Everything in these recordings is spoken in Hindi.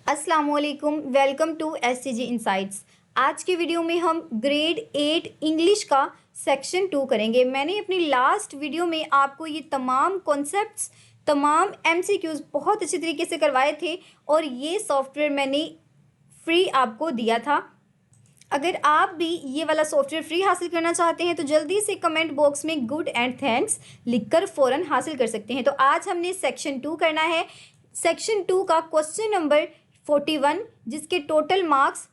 अस्सलाम वालेकुम, वेलकम टू एससीजी इनसाइट्स। आज के वीडियो में हम ग्रेड 8 इंग्लिश का सेक्शन 2 करेंगे। मैंने अपनी लास्ट वीडियो में आपको ये तमाम कॉन्सेप्ट्स, तमाम एमसीक्यूज़ बहुत अच्छे तरीके से करवाए थे और ये सॉफ्टवेयर मैंने फ्री आपको दिया था। अगर आप भी ये वाला सॉफ्टवेयर फ्री हासिल करना चाहते हैं तो जल्दी से कमेंट बॉक्स में गुड एंड थैंक्स लिखकर फ़ौरन हासिल कर सकते हैं। तो आज हमने सेक्शन 2 करना है। सेक्शन 2 का क्वेश्चन नंबर 41 जिसके टोटल मार्क्स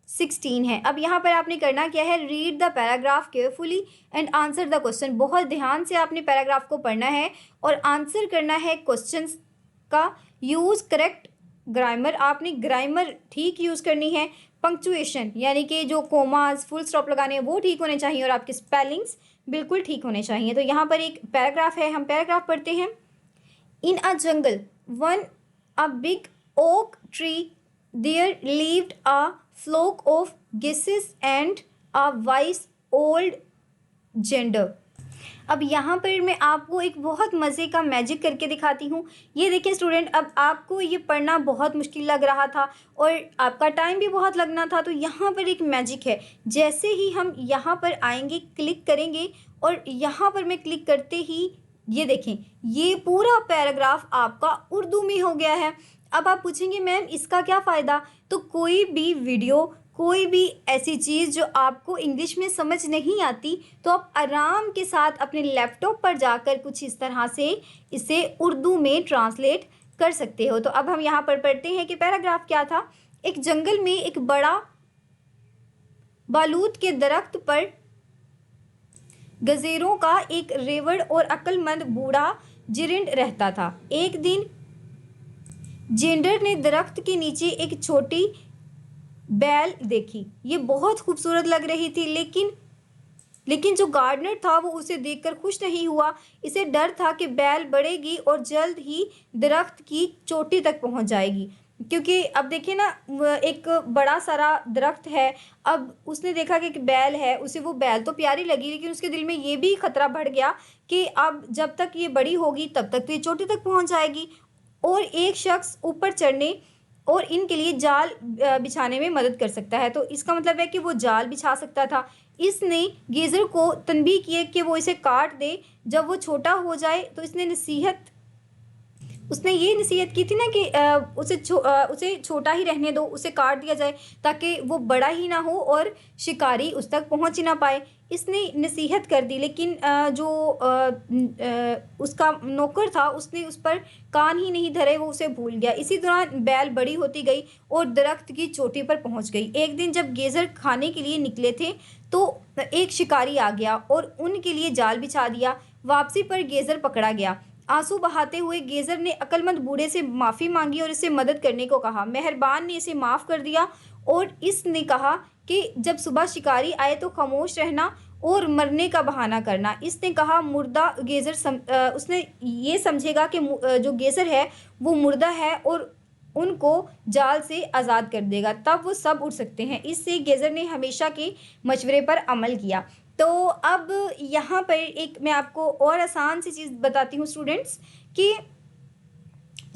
16 है। अब यहाँ पर आपने करना क्या है, read the paragraph carefully and answer the question. बहुत ध्यान से आपने पैराग्राफ को पढ़ना है और आंसर करना है क्वेश्चन का। यूज़ करेक्ट ग्रामर, आपने ग्रामर ठीक यूज़ करनी है। पंक्चुएशन यानी कि जो कोमास फुल स्टॉप लगाने हैं वो ठीक होने चाहिए और आपके स्पेलिंग्स बिल्कुल ठीक होने चाहिए। तो यहाँ पर एक पैराग्राफ है, हम पैराग्राफ पढ़ते हैं। In a jungle on a big oak tree there lived a flock of geese and a wise old gander। अब यहाँ पर मैं आपको एक बहुत मज़े का मैजिक करके दिखाती हूँ। ये देखिए स्टूडेंट, अब आपको ये पढ़ना बहुत मुश्किल लग रहा था और आपका टाइम भी बहुत लगना था, तो यहाँ पर एक मैजिक है। जैसे ही हम यहाँ पर आएंगे, क्लिक करेंगे और यहाँ पर मैं क्लिक करते ही ये देखें, ये पूरा पैराग्राफ आपका उर्दू में हो गया है। अब आप पूछेंगे मैम इसका क्या फ़ायदा? तो कोई भी वीडियो, कोई भी ऐसी चीज़ जो आपको इंग्लिश में समझ नहीं आती तो आप आराम के साथ अपने लैपटॉप पर जाकर कुछ इस तरह से इसे उर्दू में ट्रांसलेट कर सकते हो। तो अब हम यहाँ पर पढ़ते हैं कि पैराग्राफ क्या था। एक जंगल में एक बड़ा बालूत के दरख्त पर गजेरों का एक रेवड़ और अक्लमंद बूढ़ा जिरिंद रहता था। एक दिन जेंडर ने दरख्त के नीचे एक छोटी बैल देखी। ये बहुत खूबसूरत लग रही थी, लेकिन जो गार्डनर था वो उसे देखकर खुश नहीं हुआ। इसे डर था कि बैल बढ़ेगी और जल्द ही दरख्त की चोटी तक पहुंच जाएगी, क्योंकि अब देखिए ना, एक बड़ा सारा दरख्त है। अब उसने देखा कि एक बैल है, उसे वो बैल तो प्यारी लगी, लेकिन उसके दिल में ये भी खतरा बढ़ गया कि अब जब तक ये बड़ी होगी तब तक तो ये चोटी तक पहुंच जाएगी और एक शख्स ऊपर चढ़ने और इनके लिए जाल बिछाने में मदद कर सकता है। तो इसका मतलब है कि वो जाल बिछा सकता था। इसने गेज़र को तनबीह किया कि वो इसे काट दे जब वो छोटा हो जाए। तो उसने ये नसीहत की थी ना कि उसे छोटा ही रहने दो, उसे काट दिया जाए ताकि वो बड़ा ही ना हो और शिकारी उस तक पहुंच ही ना पाए। इसने नसीहत कर दी, लेकिन उसका नौकर था, उसने उस पर कान ही नहीं धरे, वो उसे भूल गया। इसी दौरान बैल बड़ी होती गई और दरख्त की चोटी पर पहुंच गई। एक दिन जब गेज़र खाने के लिए निकले थे तो एक शिकारी आ गया और उनके लिए जाल बिछा दिया। वापसी पर गेज़र पकड़ा गया। आंसू बहाते हुए गेज़र ने अक्लमंद बूढ़े से माफ़ी मांगी और इसे मदद करने को कहा। मेहरबान ने इसे माफ़ कर दिया और इसने कहा कि जब सुबह शिकारी आए तो खामोश रहना और मरने का बहाना करना। इसने कहा मुर्दा गेज़र उसने ये समझेगा कि जो गेज़र है वो मुर्दा है और उनको जाल से आज़ाद कर देगा, तब वो सब उड़ सकते हैं। इससे गेज़र ने हमेशा के मशवरे पर अमल किया। तो अब यहाँ पर एक मैं आपको और आसान सी चीज़ बताती हूँ स्टूडेंट्स कि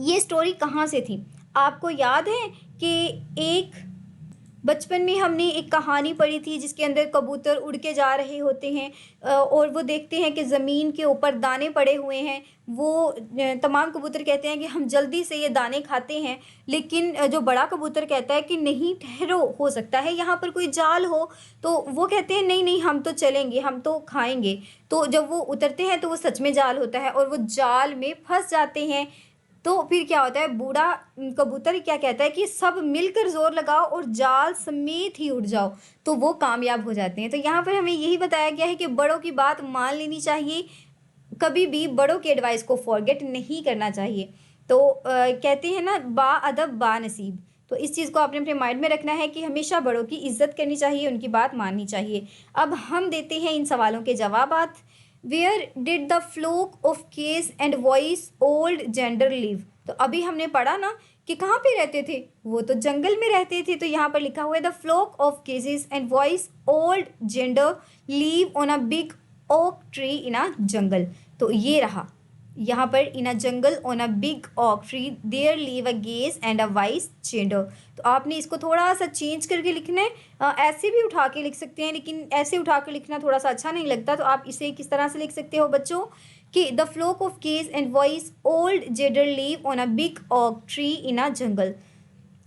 ये स्टोरी कहाँ से थी। आपको याद है कि एक बचपन में हमने एक कहानी पढ़ी थी जिसके अंदर कबूतर उड़ के जा रहे होते हैं और वो देखते हैं कि ज़मीन के ऊपर दाने पड़े हुए हैं। वो तमाम कबूतर कहते हैं कि हम जल्दी से ये दाने खाते हैं, लेकिन जो बड़ा कबूतर कहता है कि नहीं ठहरो, हो सकता है यहाँ पर कोई जाल हो। तो वो कहते हैं नहीं नहीं, हम तो चलेंगे, हम तो खाएंगे। तो जब वो उतरते हैं तो वो सच में जाल होता है और वो जाल में फंस जाते हैं। तो फिर क्या होता है, बूढ़ा कबूतर क्या कहता है कि सब मिलकर जोर लगाओ और जाल समेत ही उड़ जाओ, तो वो कामयाब हो जाते हैं। तो यहाँ पर हमें यही बताया गया है कि बड़ों की बात मान लेनी चाहिए, कभी भी बड़ों की एडवाइस को फॉरगेट नहीं करना चाहिए। तो कहते हैं ना, बा अदब बा नसीब। तो इस चीज़ को आपने अपने माइंड में रखना है कि हमेशा बड़ों की इज्जत करनी चाहिए, उनकी बात माननी चाहिए। अब हम देते हैं इन सवालों के जवाबात। Where did the flock of geese and wise old gander live? तो अभी हमने पढ़ा ना कि कहाँ पे रहते थे, वो तो जंगल में रहते थे। तो यहाँ पर लिखा हुआ है the flock of geese and wise old gander live on a big oak tree in a jungle. तो ये रहा, यहाँ पर in a jungle on a big oak tree there live a geese and a wise gander. तो आपने इसको थोड़ा सा चेंज करके लिखना है। ऐसे भी उठा के लिख सकते हैं, लेकिन ऐसे उठा के लिखना थोड़ा सा अच्छा नहीं लगता। तो आप इसे किस तरह से लिख सकते हो बच्चों कि the flock of geese and wise old gander live on a big oak tree in a jungle.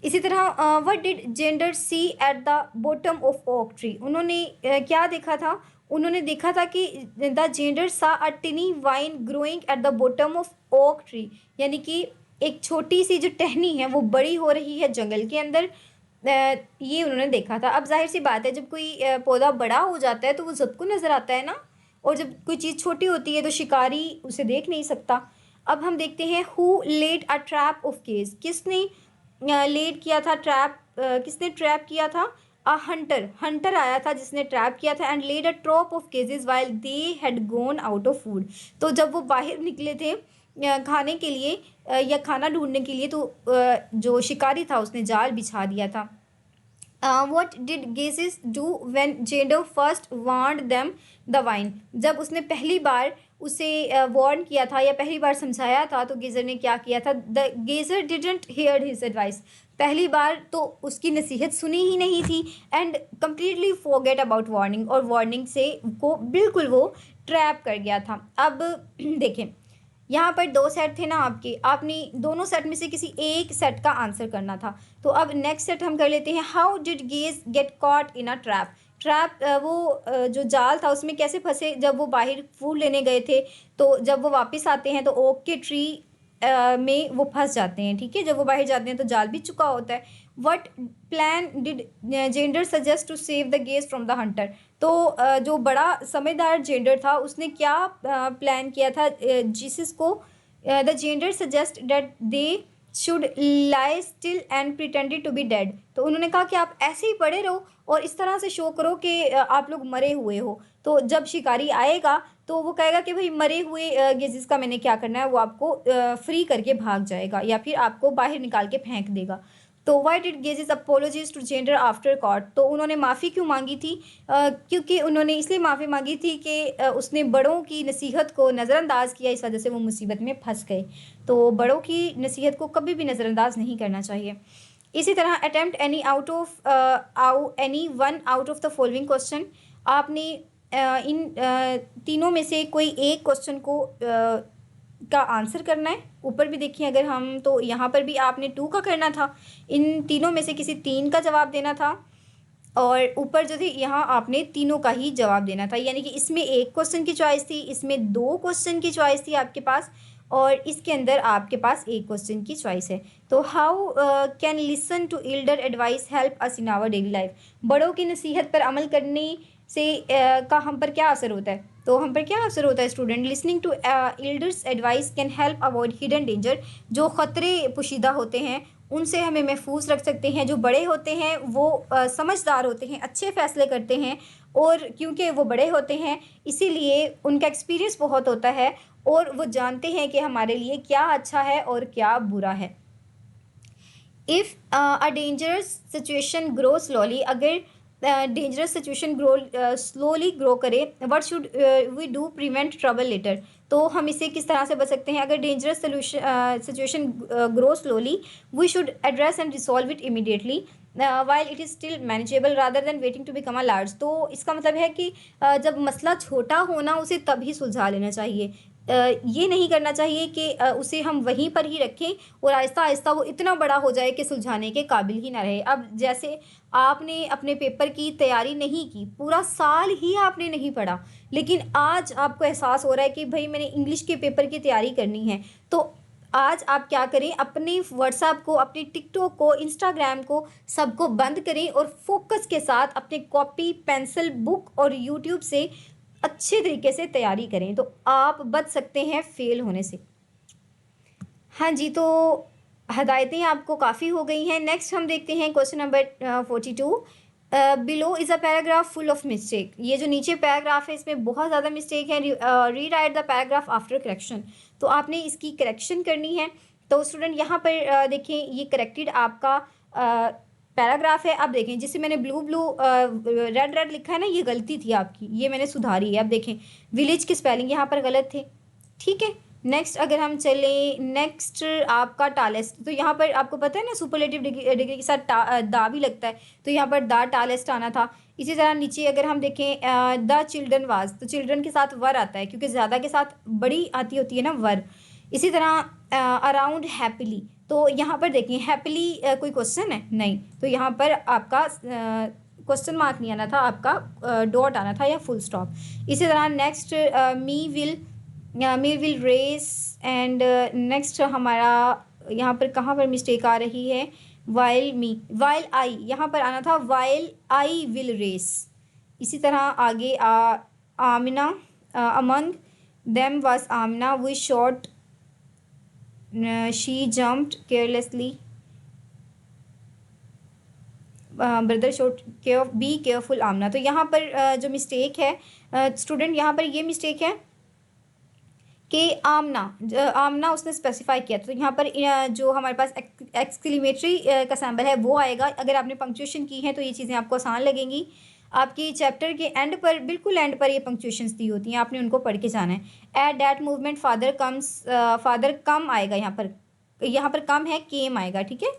इसी तरह what did gander see at the bottom of oak tree. उन्होंने क्या देखा था? उन्होंने देखा था कि the gander saw a tiny vine growing at the bottom of oak tree, यानी कि एक छोटी सी जो टहनी है वो बड़ी हो रही है जंगल के अंदर। ये उन्होंने देखा था। अब जाहिर सी बात है, जब कोई पौधा बड़ा हो जाता है तो वो सबको नज़र आता है ना, और जब कोई चीज़ छोटी होती है तो शिकारी उसे देख नहीं सकता। अब हम देखते हैं who laid a trap of cage. किसने लेड किया था ट्रैप? किसने ट्रैप किया था? अ हंटर। हंटर आया था जिसने ट्रैप किया था। And laid a trap of geese while they had gone out of food. तो जब वो बाहर निकले थे खाने के लिए या खाना ढूंढने के लिए, तो जो शिकारी था उसने जाल बिछा दिया था। What did Gazes do when Gender first warned them the wine? जब उसने पहली बार उसे वार्न किया था या पहली बार समझाया था, तो गेजर ने क्या किया था? द गेजर डिडंट हेयर हिज एडवाइस। पहली बार तो उसकी नसीहत सुनी ही नहीं थी। And completely forget about warning, और वार्निंग से को बिल्कुल वो ट्रैप कर गया था। अब देखें, यहाँ पर दो सेट थे ना आपके, आपने दोनों सेट में से किसी एक सेट का आंसर करना था। तो अब नेक्स्ट सेट हम कर लेते हैं। How did gauge get caught in a trap. Trap वो जो जाल था उसमें कैसे फंसे? जब वो बाहर फूड लेने गए थे, तो जब वो वापस आते हैं तो ओक के ट्री में वो फंस जाते हैं। ठीक है, जब वो बाहर जाते हैं तो जाल भी चुका होता है। What plan did gander suggest to save the geese from the hunter. तो जो बड़ा समझदार जेंडर था उसने क्या प्लान किया था जीसस को? The gander suggest that they should lie still and pretended to be dead. तो उन्होंने कहा कि आप ऐसे ही पड़े रहो और इस तरह से शो करो कि आप लोग मरे हुए हो। तो जब शिकारी आएगा तो वो कहेगा कि भाई मरे हुए गेजिस का मैंने क्या करना है, वो आपको फ्री करके भाग जाएगा या फिर आपको बाहर निकाल के फेंक देगा। तो why did geese apologies to gander after caught. तो उन्होंने माफ़ी क्यों मांगी थी? क्योंकि उन्होंने इसलिए माफ़ी मांगी थी कि उसने बड़ों की नसीहत को नज़रअंदाज किया, इस वजह से वो मुसीबत में फंस गए। तो बड़ों की नसीहत को कभी भी नज़रअंदाज नहीं करना चाहिए। इसी तरह attempt any one out of the following question. आपने इन तीनों में से कोई एक क्वेश्चन को का आंसर करना है। ऊपर भी देखिए, अगर हम तो यहाँ पर भी आपने 2 का करना था। इन तीनों में से किसी 3 का जवाब देना था, और ऊपर जो थे यहाँ आपने तीनों का ही जवाब देना था। यानी कि इसमें 1 क्वेश्चन की चॉइस थी, इसमें 2 क्वेश्चन की चॉइस थी आपके पास, और इसके अंदर आपके पास 1 क्वेश्चन की चॉइस है। तो how can listen to elder advice help us in our daily life. बड़ों की नसीहत पर अमल करने से का हम पर क्या असर होता है? तो हम पर क्या असर होता है student? Listening to elders advice can help avoid hidden danger. जो ख़तरे पोशीदा होते हैं उनसे हमें महफूज रख सकते हैं। जो बड़े होते हैं वो समझदार होते हैं, अच्छे फ़ैसले करते हैं, और क्योंकि वो बड़े होते हैं इसीलिए उनका एक्सपीरियंस बहुत होता है, और वो जानते हैं कि हमारे लिए क्या अच्छा है और क्या बुरा है। If a dangerous situation grow slowly. अगर डेंजरस सिचुएशन स्लोली ग्रो करे, what should we do prevent trouble later. तो हम इसे किस तरह से बच सकते हैं? अगर dangerous situation grow slowly, we should address and resolve it immediately while it is still manageable rather than waiting to become a large. तो इसका मतलब है कि जब मसला छोटा होना उसे तभी सुलझा लेना चाहिए। ये नहीं करना चाहिए कि उसे हम वहीं पर ही रखें और आहिस्ता आहिस्ता वो इतना बड़ा हो जाए कि सुलझाने के काबिल ही ना रहे। अब जैसे आपने अपने पेपर की तैयारी नहीं की, पूरा साल ही आपने नहीं पढ़ा, लेकिन आज आपको एहसास हो रहा है कि भाई मैंने इंग्लिश के पेपर की तैयारी करनी है, तो आज आप क्या करें? अपने व्हाट्सएप को, अपने टिकटॉक को, इंस्टाग्राम को, सबको बंद करें और फोकस के साथ अपने कॉपी, पेंसिल, बुक और यूट्यूब से अच्छे तरीके से तैयारी करें, तो आप बच सकते हैं फेल होने से। हाँ जी, तो हदायतें आपको काफ़ी हो गई हैं। नेक्स्ट हम देखते हैं question number 42। Below is a paragraph full of mistake. ये जो नीचे पैराग्राफ है इसमें बहुत ज़्यादा मिस्टेक है। Rewrite the paragraph after correction. तो आपने इसकी करेक्शन करनी है। तो स्टूडेंट यहाँ पर देखें, ये करेक्टेड आपका पैराग्राफ है। अब देखें, जिसे मैंने ब्लू रेड रेड लिखा है ना, ये गलती थी आपकी, ये मैंने सुधारी है। अब देखें, विलेज के स्पेलिंग यहाँ पर गलत थे। ठीक है, नेक्स्ट अगर हम चलें, नेक्स्ट आपका टालेस्ट, तो यहाँ पर आपको पता है ना सुपरलेटिव डिग्री के साथ दा भी लगता है, तो यहाँ पर द टालेस्ट आना था। इसी तरह नीचे अगर हम देखें द चिल्ड्रन वाज, तो चिल्ड्रन के साथ वर आता है क्योंकि ज़्यादा के साथ बड़ी आती होती है ना वर। इसी तरह अराउंड हैप्पीली, तो यहाँ पर देखें हैप्पीली कोई क्वेश्चन है नहीं, तो यहाँ पर आपका क्वेश्चन मार्क नहीं आना था, आपका डॉट आना था या फुल स्टॉप। इसी तरह next me will race, and next हमारा यहाँ पर कहाँ पर मिस्टेक आ रही है, वाइल आई, यहाँ पर आना था वाइल आई विल रेस। इसी तरह आगे Amina, among them was Amina, we shout, she jumped carelessly, brother shout care, be careful Amna. तो यहाँ पर जो मिस्टेक है स्टूडेंट, यहाँ पर ये मिस्टेक है कि आमना उसने स्पेसिफाई किया, तो यहाँ पर जो हमारे पास एक्सक्लेमेटरी का सैम्बल है वो आएगा। अगर आपने पंक्चुएशन की है तो ये चीज़ें आपको आसान लगेंगी। आपकी चैप्टर के एंड पर, बिल्कुल एंड पर ये पंक्चुएशंस दी होती हैं, आपने उनको पढ़ के जाना है। एट दैट मूवमेंट फादर कम आएगा, यहाँ पर कम है, केम आएगा, ठीक है।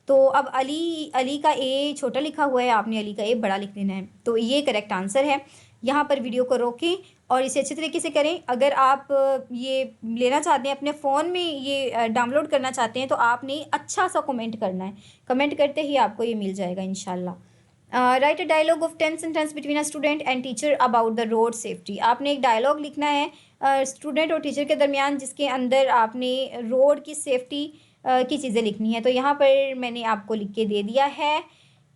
तो अब अली का ए छोटा लिखा हुआ है, आपने अली का ए बड़ा लिख देना है, तो ये करेक्ट आंसर है। यहाँ पर वीडियो को रोकें और इसे अच्छे तरीके से करें। अगर आप ये लेना चाहते हैं अपने फ़ोन में, ये डाउनलोड करना चाहते हैं, तो आपने अच्छा सा कमेंट करना है, कमेंट करते ही आपको ये मिल जाएगा इंशाल्लाह। Write a dialogue of 10 sentence between a student and teacher about the road safety. आपने एक डायलॉग लिखना है स्टूडेंट और टीचर के दरमियान, जिसके अंदर आपने रोड की सेफ्टी की चीज़ें लिखनी है। तो यहाँ पर मैंने आपको लिख के दे दिया है।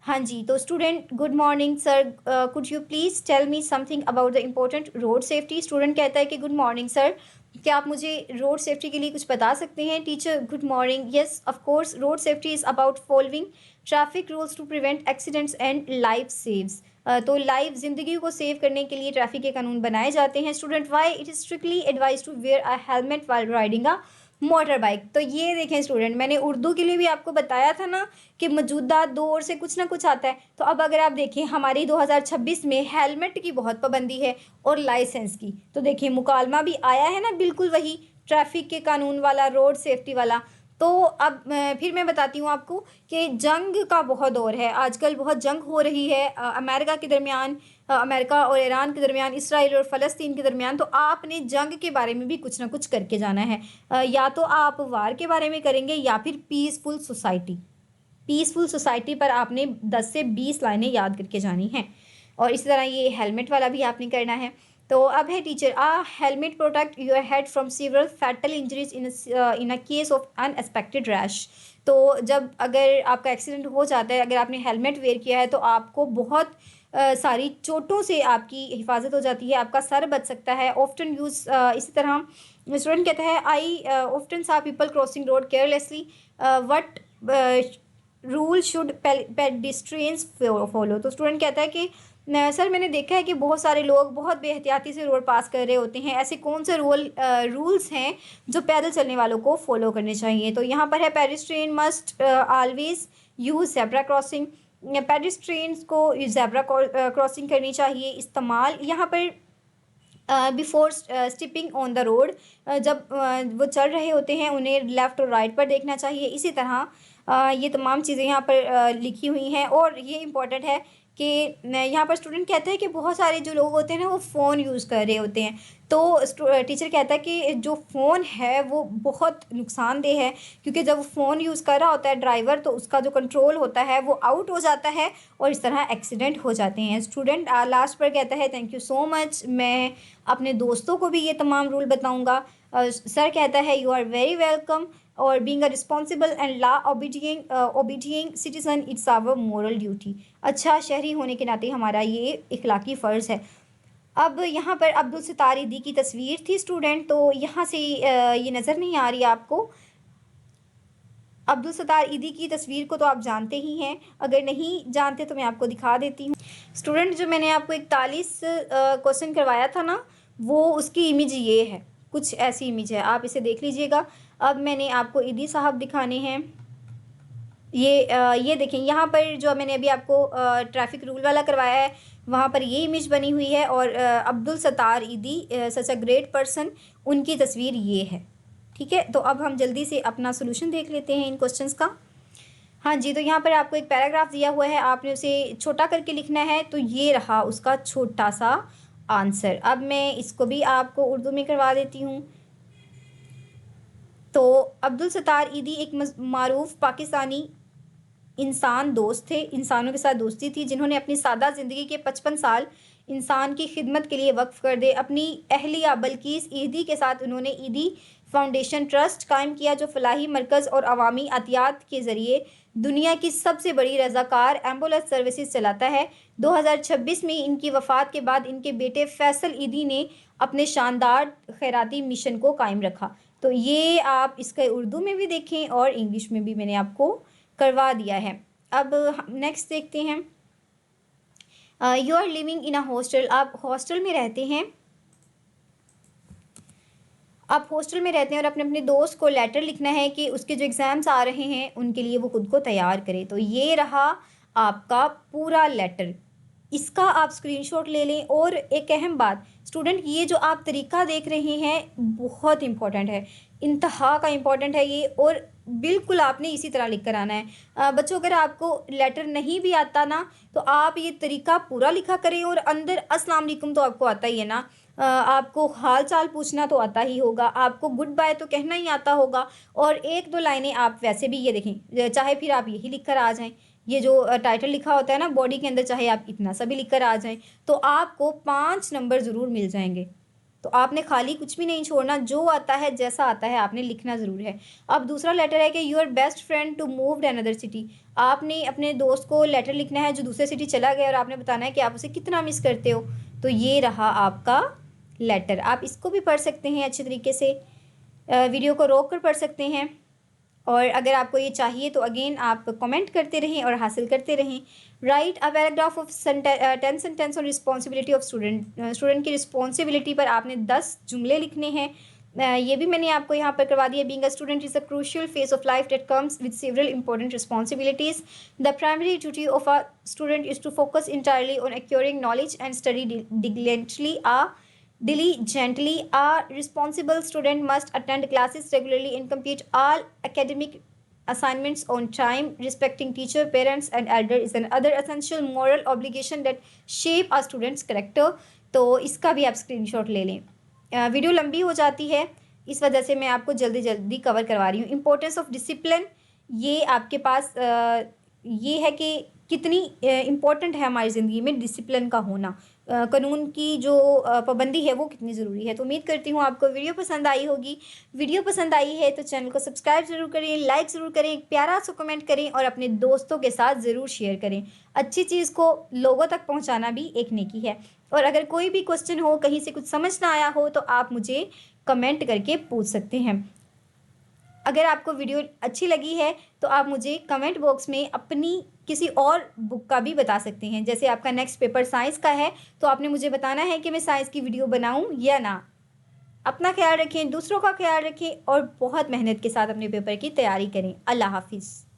हाँ जी, तो student, good morning sir, could you please tell me something about the important road safety. Student कहता है कि गुड मॉर्निंग सर, क्या आप मुझे रोड सेफ्टी के लिए कुछ बता सकते हैं। Teacher, good morning, yes of course, road safety is about following traffic rules to prevent accidents and life saves. तो लाइफ, ज़िंदगी को सेव करने के लिए ट्रैफिक के कानून बनाए जाते हैं। Student, why it is strictly advise to wear a helmet while riding a motor bike. तो ये देखें स्टूडेंट, मैंने उर्दू के लिए भी आपको बताया था ना कि मौजूदा दौर से कुछ ना कुछ आता है। तो अब अगर आप देखें, हमारी 2026 में हेलमेट की बहुत पाबंदी है और लाइसेंस की। तो देखिए मुकालमा भी आया है ना, बिल्कुल वही ट्रैफिक के कानून वाला, रोड सेफ्टी वाला। तो अब फिर मैं बताती हूँ आपको कि जंग का बहुत दौर है आजकल, बहुत जंग हो रही है अमेरिका के दरमियान, अमेरिका और ईरान के दरमियान, इसराइल और फ़लस्तीन के दरमियान। तो आपने जंग के बारे में भी कुछ ना कुछ करके जाना है। या तो आप वार के बारे में करेंगे या फिर पीसफुल सोसाइटी पर आपने 10 से 20 लाइनें याद करके जानी हैं। और इसी तरह ये हेलमेट वाला भी आपने करना है। तो अब है teacher, helmet protect your head from several fatal injuries in a case of unexpected rash. तो जब अगर आपका एक्सीडेंट हो जाता है, अगर आपने हेलमेट वेयर किया है, तो आपको बहुत सारी चोटों से आपकी हिफाजत हो जाती है, आपका सर बच सकता है। ऑफ्टन यूज़, इसी तरह स्टूडेंट कहता है, आई ऑफ्टन सा people crossing road carelessly, what rule should pedestrians follow. तो स्टूडेंट कहता है कि सर मैंने देखा है कि बहुत सारे लोग बहुत बेहतियाती से रोड पास कर रहे होते हैं, ऐसे कौन से रूल्स हैं जो पैदल चलने वालों को फॉलो करने चाहिए। तो यहाँ पर है, pedestrian must always use zebra crossing. Pedestrians को ज़ेब्रा क्रॉसिंग करनी चाहिए इस्तेमाल। यहाँ पर बिफोर स्टिपिंग ऑन द रोड, जब वो चल रहे होते हैं उन्हें लेफ़्ट और राइट पर देखना चाहिए। इसी तरह ये तमाम चीज़ें यहाँ पर लिखी हुई हैं। और ये इम्पॉर्टेंट है कि यहाँ पर स्टूडेंट कहते हैं कि बहुत सारे जो लोग होते हैं ना, वो फ़ोन यूज़ कर रहे होते हैं। तो टीचर कहता है कि जो फ़ोन है वो बहुत नुकसानदेह है, क्योंकि जब फ़ोन यूज़ कर रहा होता है ड्राइवर, तो उसका जो कंट्रोल होता है वो आउट हो जाता है और इस तरह एक्सीडेंट हो जाते हैं। स्टूडेंट लास्ट पर कहता है, थैंक यू सो मच, मैं अपने दोस्तों को भी ये तमाम रूल बताऊँगा। सर कहता है, यू आर वेरी वेलकम, और being a responsible and law obedient citizen, it's our moral duty. अच्छा शहरी होने के नाते हमारा ये इखलाकी फ़र्ज़ है। अब यहाँ पर अब्दुल सत्तार ईदी की तस्वीर थी स्टूडेंट, तो यहाँ से ये नज़र नहीं आ रही आपको। अब्दुल सत्तार ईदी की तस्वीर को तो आप जानते ही हैं, अगर नहीं जानते तो मैं आपको दिखा देती हूँ। स्टूडेंट, जो मैंने आपको 41 क्वेश्चन करवाया था ना, वो उसकी इमेज ये है, कुछ ऐसी इमेज है, आप इसे देख लीजिएगा। अब मैंने आपको ईदी साहब दिखाने हैं। ये देखें, यहाँ पर जो मैंने अभी आपको ट्रैफिक रूल वाला करवाया है, वहाँ पर ये इमेज बनी हुई है। और अब्दुल सत्तार ईदी, सच अ ग्रेट पर्सन, उनकी तस्वीर ये है। ठीक है, तो अब हम जल्दी से अपना सोल्यूशन देख लेते हैं इन क्वेश्चंस का। हाँ जी, तो यहाँ पर आपको एक पैराग्राफ दिया हुआ है, आपने उसे छोटा करके लिखना है, तो ये रहा उसका छोटा सा आंसर। अब मैं इसको भी आपको उर्दू में करवा देती हूँ। तो अब्दुल सत्तार ईदी एक मारूफ पाकिस्तानी इंसान दोस्त थे, इंसानों के साथ दोस्ती थी, जिन्होंने अपनी सादा ज़िंदगी के 55 साल इंसान की खिदमत के लिए वक्फ़ कर दे। अपनी अहलिया बल्कीस ईदी के साथ उन्होंने ईदी फाउंडेशन ट्रस्ट कायम किया, जो फ़लाही मरकज़ और अवामी अतियात के ज़रिए दुनिया की सबसे बड़ी रज़ाकार एम्बुलेंस सर्विसेज चलाता है। 2026 में इनकी वफ़ात के बाद इनके बेटे फैसल ईदी ने अपने शानदार खैराती मिशन को कायम रखा। तो ये आप इसका उर्दू में भी देखें और इंग्लिश में भी मैंने आपको करवा दिया है। अब हम नेक्स्ट देखते हैं। You are living in a hostel, आप हॉस्टल में रहते हैं। आप हॉस्टल में रहते हैं और अपने अपने दोस्त को लेटर लिखना है कि उसके जो एग्ज़ाम्स आ रहे हैं उनके लिए वो खुद को तैयार करे। तो ये रहा आपका पूरा लेटर, इसका आप स्क्रीनशॉट ले लें। और एक अहम बात स्टूडेंट, ये जो आप तरीका देख रहे हैं बहुत इंपॉर्टेंट है, इंतहा का इम्पॉर्टेंट है ये, और बिल्कुल आपने इसी तरह लिख कर आना है। बच्चों, अगर आपको लेटर नहीं भी आता ना, तो आप ये तरीका पूरा लिखा करें, और अंदर अस्सलाम वालेकुम तो आपको आता ही है ना, आपको हाल चाल पूछना तो आता ही होगा, आपको गुड बाय तो कहना ही आता होगा, और एक दो लाइनें आप वैसे भी ये देखें, चाहे फिर आप यही लिख कर आ जाएँ, ये जो टाइटल लिखा होता है ना बॉडी के अंदर, चाहे आप इतना सा भी लिख कर आ जाएँ, तो आपको 5 नंबर ज़रूर मिल जाएंगे। तो आपने खाली कुछ भी नहीं छोड़ना, जो आता है जैसा आता है आपने लिखना ज़रूर है। अब दूसरा लेटर है कि your best friend to move another city, आपने अपने दोस्त को लेटर लिखना है जो दूसरे सिटी चला गया, और आपने बताना है कि आप उसे कितना मिस करते हो। तो ये रहा आपका लेटर, आप इसको भी पढ़ सकते हैं अच्छे तरीके से, वीडियो को रोक कर पढ़ सकते हैं, और अगर आपको ये चाहिए तो अगेन आप कमेंट करते रहें और हासिल करते रहें। Right a paragraph of 10 sentence on responsibility of student, student की रिस्पॉन्सिबिलिटी पर आपने 10 जुमले लिखने हैं। ये भी मैंने आपको यहाँ पर करवा दिया। Being a student is a crucial phase of life that comes with several important responsibilities. The primary duty of a student is to focus entirely on acquiring knowledge and study diligently. A responsible student must attend classes regularly and complete all academic assignments on time. Respecting teacher, parents and elder is another essential moral obligation that shape a student's character. तो इसका भी आप स्क्रीनशॉट ले लें। वीडियो लंबी हो जाती है, इस वजह से मैं आपको जल्दी जल्दी कवर करवा रही हूँ। इम्पोर्टेंस ऑफ डिसिप्लिन, ये आपके पास ये है कि कितनी इम्पोर्टेंट है हमारी ज़िंदगी में डिसिप्लिन का होना, कानून की जो पाबंदी है वो कितनी ज़रूरी है। तो उम्मीद करती हूँ आपको वीडियो पसंद आई होगी। वीडियो पसंद आई है तो चैनल को सब्सक्राइब ज़रूर करें, लाइक ज़रूर करें, एक प्यारा सा कमेंट करें और अपने दोस्तों के साथ ज़रूर शेयर करें। अच्छी चीज़ को लोगों तक पहुँचाना भी एक नेकी है। और अगर कोई भी क्वेश्चन हो, कहीं से कुछ समझ ना आया हो, तो आप मुझे कमेंट करके पूछ सकते हैं। अगर आपको वीडियो अच्छी लगी है तो आप मुझे कमेंट बॉक्स में अपनी किसी और बुक का भी बता सकते हैं। जैसे आपका नेक्स्ट पेपर साइंस का है तो आपने मुझे बताना है कि मैं साइंस की वीडियो बनाऊं या ना। अपना ख्याल रखें, दूसरों का ख्याल रखें और बहुत मेहनत के साथ अपने पेपर की तैयारी करें। अल्लाह हाफिज़।